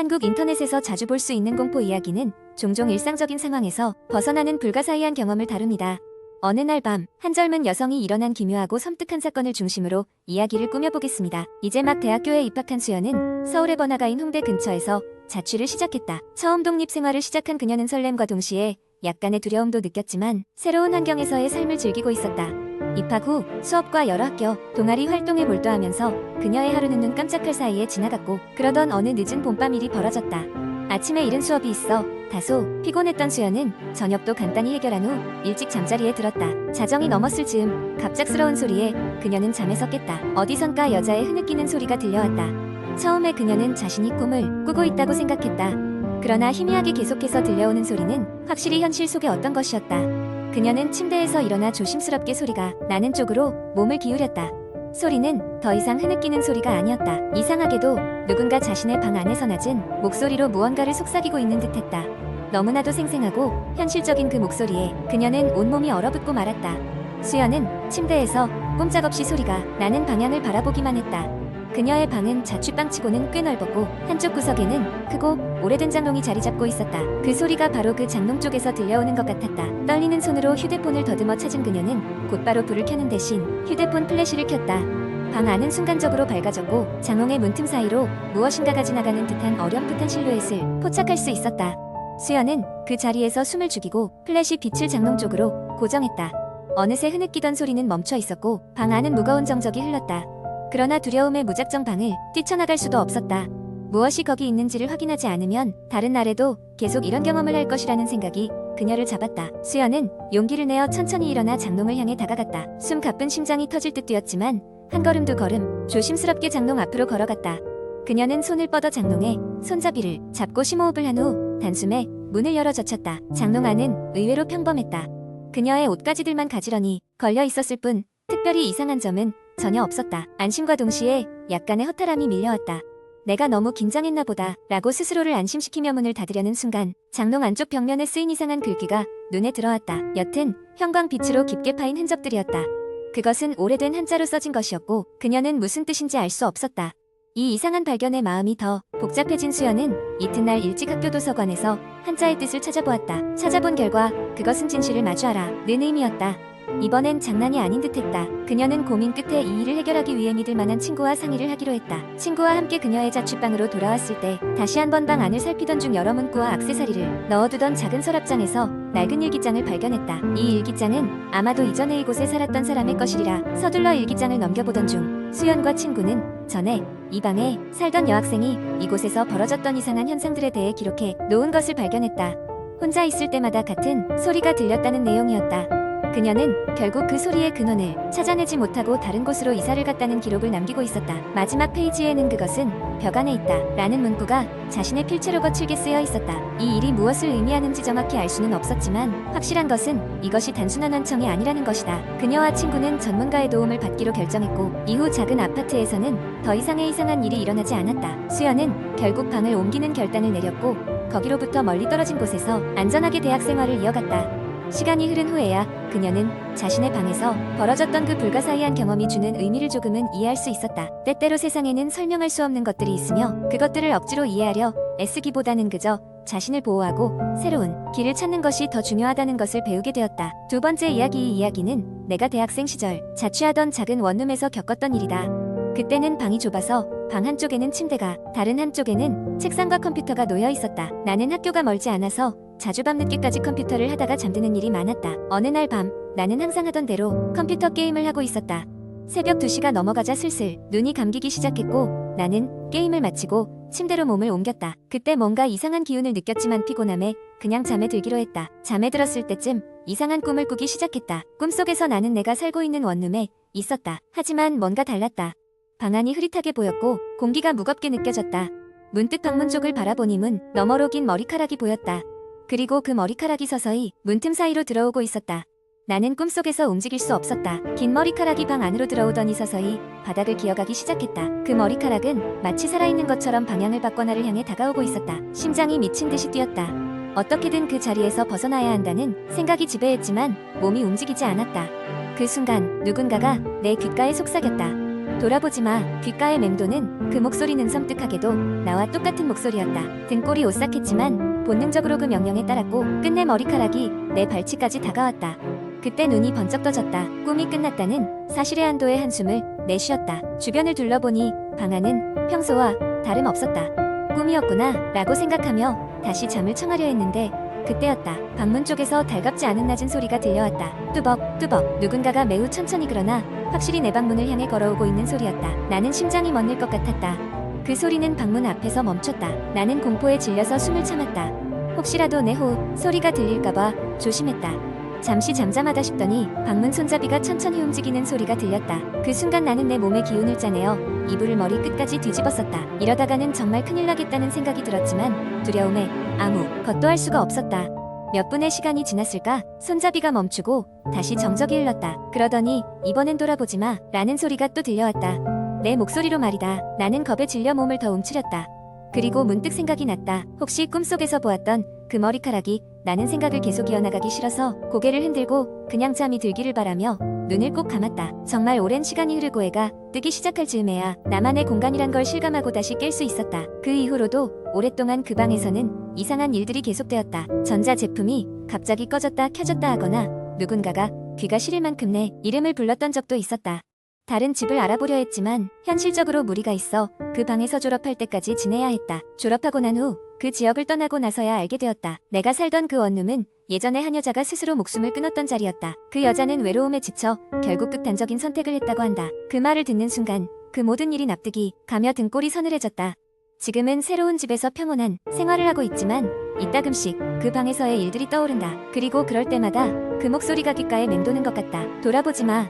한국 인터넷에서 자주 볼 수 있는 공포 이야기는 종종 일상적인 상황에서 벗어나는 불가사의한 경험을 다룹니다. 어느 날 밤, 한 젊은 여성이 일어난 기묘하고 섬뜩한 사건을 중심으로 이야기를 꾸며보겠습니다. 이제 막 대학교에 입학한 수연은 서울의 번화가인 홍대 근처에서 자취를 시작했다. 처음 독립생활을 시작한 그녀는 설렘과 동시에 약간의 두려움도 느꼈지만 새로운 환경에서의 삶을 즐기고 있었다. 입학 후 수업과 여러 학교, 동아리 활동에 몰두하면서 그녀의 하루는 눈 깜짝할 사이에 지나갔고, 그러던 어느 늦은 봄밤 일이 벌어졌다. 아침에 이른 수업이 있어 다소 피곤했던 수연은 저녁도 간단히 해결한 후 일찍 잠자리에 들었다. 자정이 넘었을 즈음 갑작스러운 소리에 그녀는 잠에서 깼다. 어디선가 여자의 흐느끼는 소리가 들려왔다. 처음에 그녀는 자신이 꿈을 꾸고 있다고 생각했다. 그러나 희미하게 계속해서 들려오는 소리는 확실히 현실 속의 어떤 것이었다. 그녀는 침대에서 일어나 조심스럽게 소리가 나는 쪽으로 몸을 기울였다. 소리는 더 이상 흐느끼는 소리가 아니었다. 이상하게도 누군가 자신의 방 안에서 낮은 목소리로 무언가를 속삭이고 있는 듯했다. 너무나도 생생하고 현실적인 그 목소리에 그녀는 온몸이 얼어붙고 말았다. 수연은 침대에서 꼼짝없이 소리가 나는 방향을 바라보기만 했다. 그녀의 방은 자취방치고는 꽤 넓었고 한쪽 구석에는 크고 오래된 장롱이 자리 잡고 있었다. 그 소리가 바로 그 장롱 쪽에서 들려오는 것 같았다. 떨리는 손으로 휴대폰을 더듬어 찾은 그녀는 곧바로 불을 켜는 대신 휴대폰 플래시를 켰다. 방 안은 순간적으로 밝아졌고 장롱의 문틈 사이로 무엇인가가 지나가는 듯한 어렴풋한 실루엣을 포착할 수 있었다. 수연은 그 자리에서 숨을 죽이고 플래시 빛을 장롱 쪽으로 고정했다. 어느새 흐느끼던 소리는 멈춰 있었고 방 안은 무거운 정적이 흘렀다. 그러나 두려움에 무작정 방을 뛰쳐나갈 수도 없었다. 무엇이 거기 있는지를 확인하지 않으면 다른 날에도 계속 이런 경험을 할 것이라는 생각이 그녀를 잡았다. 수연은 용기를 내어 천천히 일어나 장롱을 향해 다가갔다. 숨 가쁜 심장이 터질 듯 뛰었지만 한 걸음 두 걸음 조심스럽게 장롱 앞으로 걸어갔다. 그녀는 손을 뻗어 장롱에 손잡이를 잡고 심호흡을 한 후 단숨에 문을 열어 젖혔다. 장롱 안은 의외로 평범했다. 그녀의 옷가지들만 가지런히 걸려 있었을 뿐 특별히 이상한 점은 전혀 없었다. 안심과 동시에 약간의 허탈함이 밀려왔다. 내가 너무 긴장했나 보다 라고 스스로를 안심시키며 문을 닫으려는 순간 장롱 안쪽 벽면에 쓰인 이상한 글귀가 눈에 들어왔다. 옅은 형광빛으로 깊게 파인 흔적들이었다. 그것은 오래된 한자로 써진 것이었고 그녀는 무슨 뜻인지 알 수 없었다. 이 이상한 발견에 마음이 더 복잡해진 수연은 이튿날 일찍 학교 도서관에서 한자의 뜻을 찾아보았다. 찾아본 결과 그것은 진실을 마주하라 는 의미였다. 이번엔 장난이 아닌 듯했다. 그녀는 고민 끝에 이 일을 해결하기 위해 믿을 만한 친구와 상의를 하기로 했다. 친구와 함께 그녀의 자취방으로 돌아왔을 때 다시 한번 방 안을 살피던 중 여러 문구와 액세서리를 넣어두던 작은 서랍장에서 낡은 일기장을 발견했다. 이 일기장은 아마도 이전에 이곳에 살았던 사람의 것이리라. 서둘러 일기장을 넘겨보던 중 수연과 친구는 전에 이 방에 살던 여학생이 이곳에서 벌어졌던 이상한 현상들에 대해 기록해 놓은 것을 발견했다. 혼자 있을 때마다 같은 소리가 들렸다는 내용이었다. 그녀는 결국 그 소리의 근원을 찾아내지 못하고 다른 곳으로 이사를 갔다는 기록을 남기고 있었다. 마지막 페이지에는 그것은 벽 안에 있다 라는 문구가 자신의 필체로 거칠게 쓰여 있었다. 이 일이 무엇을 의미하는지 정확히 알 수는 없었지만 확실한 것은 이것이 단순한 환청이 아니라는 것이다. 그녀와 친구는 전문가의 도움을 받기로 결정했고 이후 작은 아파트에서는 더 이상의 이상한 일이 일어나지 않았다. 수연은 결국 방을 옮기는 결단을 내렸고 거기로부터 멀리 떨어진 곳에서 안전하게 대학 생활을 이어갔다. 시간이 흐른 후에야 그녀는 자신의 방에서 벌어졌던 그 불가사의한 경험이 주는 의미를 조금은 이해할 수 있었다. 때때로 세상에는 설명할 수 없는 것들이 있으며 그것들을 억지로 이해하려 애쓰기보다는 그저 자신을 보호하고 새로운 길을 찾는 것이 더 중요하다는 것을 배우게 되었다. 두 번째 이야기. 이 이야기는 내가 대학생 시절 자취하던 작은 원룸에서 겪었던 일이다. 그때는 방이 좁아서 방 한쪽에는 침대가 다른 한쪽에는 책상과 컴퓨터가 놓여 있었다. 나는 학교가 멀지 않아서 자주 밤늦게까지 컴퓨터를 하다가 잠드는 일이 많았다. 어느 날 밤 나는 항상 하던 대로 컴퓨터 게임을 하고 있었다. 새벽 2시가 넘어가자 슬슬 눈이 감기기 시작했고 나는 게임을 마치고 침대로 몸을 옮겼다. 그때 뭔가 이상한 기운을 느꼈지만 피곤함에 그냥 잠에 들기로 했다. 잠에 들었을 때쯤 이상한 꿈을 꾸기 시작했다. 꿈속에서 나는 내가 살고 있는 원룸에 있었다. 하지만 뭔가 달랐다. 방 안이 흐릿하게 보였고 공기가 무겁게 느껴졌다. 문득 방문 쪽을 바라보니 문 너머로 긴 머리카락이 보였다. 그리고 그 머리카락이 서서히 문틈 사이로 들어오고 있었다. 나는 꿈속에서 움직일 수 없었다. 긴 머리카락이 방 안으로 들어오더니 서서히 바닥을 기어가기 시작했다. 그 머리카락은 마치 살아있는 것처럼 방향을 바꿔 나를 향해 다가오고 있었다. 심장이 미친 듯이 뛰었다. 어떻게든 그 자리에서 벗어나야 한다는 생각이 지배했지만 몸이 움직이지 않았다. 그 순간 누군가가 내 귓가에 속삭였다. 돌아보지마. 귓가에 맴도는 그 목소리는 섬뜩하게도 나와 똑같은 목소리였다. 등골이 오싹했지만 본능적으로 그 명령에 따랐고 끝내 머리카락이 내 발치까지 다가왔다. 그때 눈이 번쩍 떠졌다. 꿈이 끝났다는 사실의 한도의 한숨을 내쉬었다. 주변을 둘러보니 방 안은 평소와 다름없었다. 꿈이었구나 라고 생각하며 다시 잠을 청하려 했는데 그때였다. 방문 쪽에서 달갑지 않은 낮은 소리가 들려왔다. 뚜벅뚜벅. 누군가가 매우 천천히 그러나 확실히 내 방문을 향해 걸어오고 있는 소리였다. 나는 심장이 멎는 것 같았다. 그 소리는 방문 앞에서 멈췄다. 나는 공포에 질려서 숨을 참았다. 혹시라도 내 호흡 소리가 들릴까봐 조심했다. 잠시 잠잠하다 싶더니 방문 손잡이가 천천히 움직이는 소리가 들렸다. 그 순간 나는 내 몸에 기운을 짜내어 이불을 머리 끝까지 뒤집었었다. 이러다가는 정말 큰일 나겠다는 생각이 들었지만 두려움에 아무 것도 할 수가 없었다. 몇 분의 시간이 지났을까? 손잡이가 멈추고 다시 정적이 흘렀다. 그러더니 이번엔 돌아보지 마 라는 소리가 또 들려왔다. 내 목소리로 말이다. 나는 겁에 질려 몸을 더 움츠렸다. 그리고 문득 생각이 났다. 혹시 꿈속에서 보았던 그 머리카락이 나는 생각을 계속 이어나가기 싫어서 고개를 흔들고 그냥 잠이 들기를 바라며 눈을 꼭 감았다. 정말 오랜 시간이 흐르고 해가 뜨기 시작할 즈음에야 나만의 공간이란 걸 실감하고 다시 깰 수 있었다. 그 이후로도 오랫동안 그 방에서는 이상한 일들이 계속되었다. 전자제품이 갑자기 꺼졌다 켜졌다 하거나 누군가가 귀가 시릴 만큼 내 이름을 불렀던 적도 있었다. 다른 집을 알아보려 했지만 현실적으로 무리가 있어 그 방에서 졸업할 때까지 지내야 했다. 졸업하고 난 후 그 지역을 떠나고 나서야 알게 되었다. 내가 살던 그 원룸은 예전에 한 여자가 스스로 목숨을 끊었던 자리였다. 그 여자는 외로움에 지쳐 결국 극단적인 선택을 했다고 한다. 그 말을 듣는 순간 그 모든 일이 납득이 가며 등골이 서늘해졌다. 지금은 새로운 집에서 평온한 생활을 하고 있지만 이따금씩 그 방에서의 일들이 떠오른다. 그리고 그럴 때마다 그 목소리가 귓가에 맴도는 것 같다. 돌아보지 마.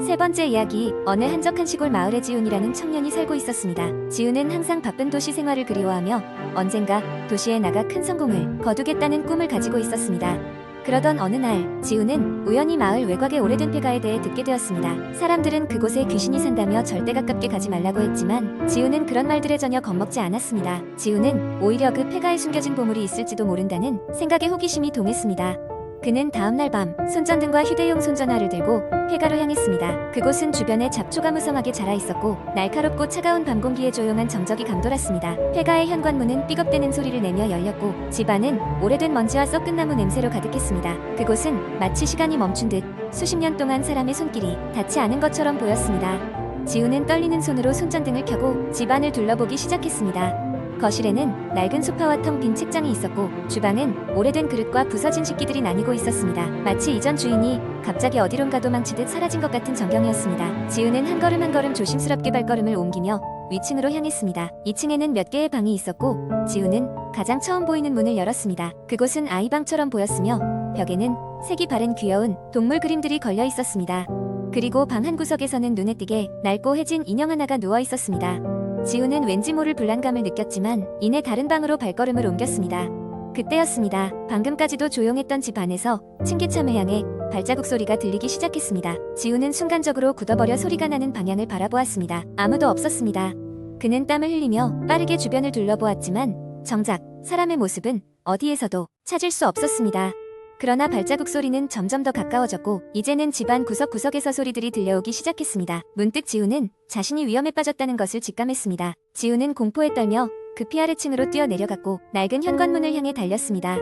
세 번째 이야기. 어느 한적한 시골 마을에 지훈이라는 청년이 살고 있었습니다. 지훈은 항상 바쁜 도시 생활을 그리워하며 언젠가 도시에 나가 큰 성공을 거두겠다는 꿈을 가지고 있었습니다. 그러던 어느 날 지훈은 우연히 마을 외곽의 오래된 폐가에 대해 듣게 되었습니다. 사람들은 그곳에 귀신이 산다며 절대 가깝게 가지 말라고 했지만 지훈은 그런 말들에 전혀 겁먹지 않았습니다. 지훈은 오히려 그 폐가에 숨겨진 보물이 있을지도 모른다는 생각에 호기심이 동했습니다. 그는 다음날 밤 손전등과 휴대용 손전화를 들고 폐가로 향했습니다. 그곳은 주변에 잡초가 무성하게 자라 있었고 날카롭고 차가운 밤 공기에 조용한 정적이 감돌았습니다. 폐가의 현관문은 삐걱대는 소리를 내며 열렸고 집안은 오래된 먼지와 썩은 나무 냄새로 가득했습니다. 그곳은 마치 시간이 멈춘 듯 수십 년 동안 사람의 손길이 닿지 않은 것처럼 보였습니다. 지훈은 떨리는 손으로 손전등을 켜고 집안을 둘러보기 시작했습니다. 거실에는 낡은 소파와 텅 빈 책장이 있었고 주방은 오래된 그릇과 부서진 식기들이 나뉘고 있었습니다. 마치 이전 주인이 갑자기 어디론가 도망치듯 사라진 것 같은 전경이었습니다. 지훈은 한 걸음 한 걸음 조심스럽게 발걸음을 옮기며 위층으로 향했습니다. 2층에는 몇 개의 방이 있었고 지훈은 가장 처음 보이는 문을 열었습니다. 그곳은 아이방처럼 보였으며 벽에는 색이 바른 귀여운 동물 그림들이 걸려 있었습니다. 그리고 방 한 구석에서는 눈에 띄게 낡고 해진 인형 하나가 누워 있었습니다. 지훈은 왠지 모를 불안감을 느꼈지만 이내 다른 방으로 발걸음을 옮겼습니다. 그때였습니다. 방금까지도 조용했던 집 안에서 층계참을 향해 발자국 소리가 들리기 시작했습니다. 지훈은 순간적으로 굳어버려 소리가 나는 방향을 바라보았습니다. 아무도 없었습니다. 그는 땀을 흘리며 빠르게 주변을 둘러보았지만 정작 사람의 모습은 어디에서도 찾을 수 없었습니다. 그러나 발자국 소리는 점점 더 가까워졌고 이제는 집안 구석구석에서 소리들이 들려오기 시작했습니다. 문득 지훈은 자신이 위험에 빠졌다는 것을 직감했습니다. 지훈은 공포에 떨며 급히 아래층으로 뛰어내려갔고 낡은 현관문을 향해 달렸습니다.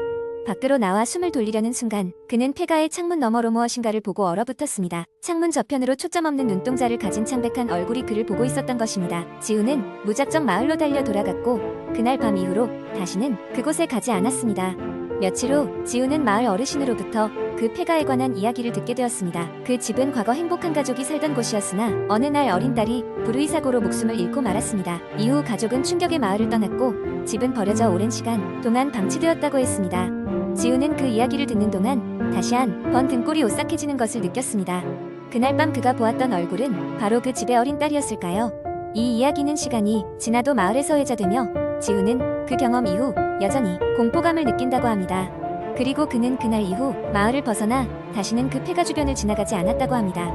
밖으로 나와 숨을 돌리려는 순간 그는 폐가의 창문 너머로 무엇인가를 보고 얼어붙었습니다. 창문 저편으로 초점 없는 눈동자를 가진 창백한 얼굴이 그를 보고 있었던 것입니다. 지훈은 무작정 마을로 달려 돌아갔고 그날 밤 이후로 다시는 그곳에 가지 않았습니다. 며칠 후 지훈은 마을 어르신으로부터 그 폐가에 관한 이야기를 듣게 되었습니다. 그 집은 과거 행복한 가족이 살던 곳이었으나 어느 날 어린 딸이 불의 사고로 목숨을 잃고 말았습니다. 이후 가족은 충격에 마을을 떠났고 집은 버려져 오랜 시간 동안 방치되었다고 했습니다. 지훈은 그 이야기를 듣는 동안 다시 한 번 등골이 오싹해지는 것을 느꼈습니다. 그날 밤 그가 보았던 얼굴은 바로 그 집의 어린 딸이었을까요? 이 이야기는 시간이 지나도 마을에서 회자되며 지훈은 그 경험 이후 여전히 공포감을 느낀다고 합니다. 그리고 그는 그날 이후 마을을 벗어나 다시는 그 폐가 주변을 지나가지 않았다고 합니다.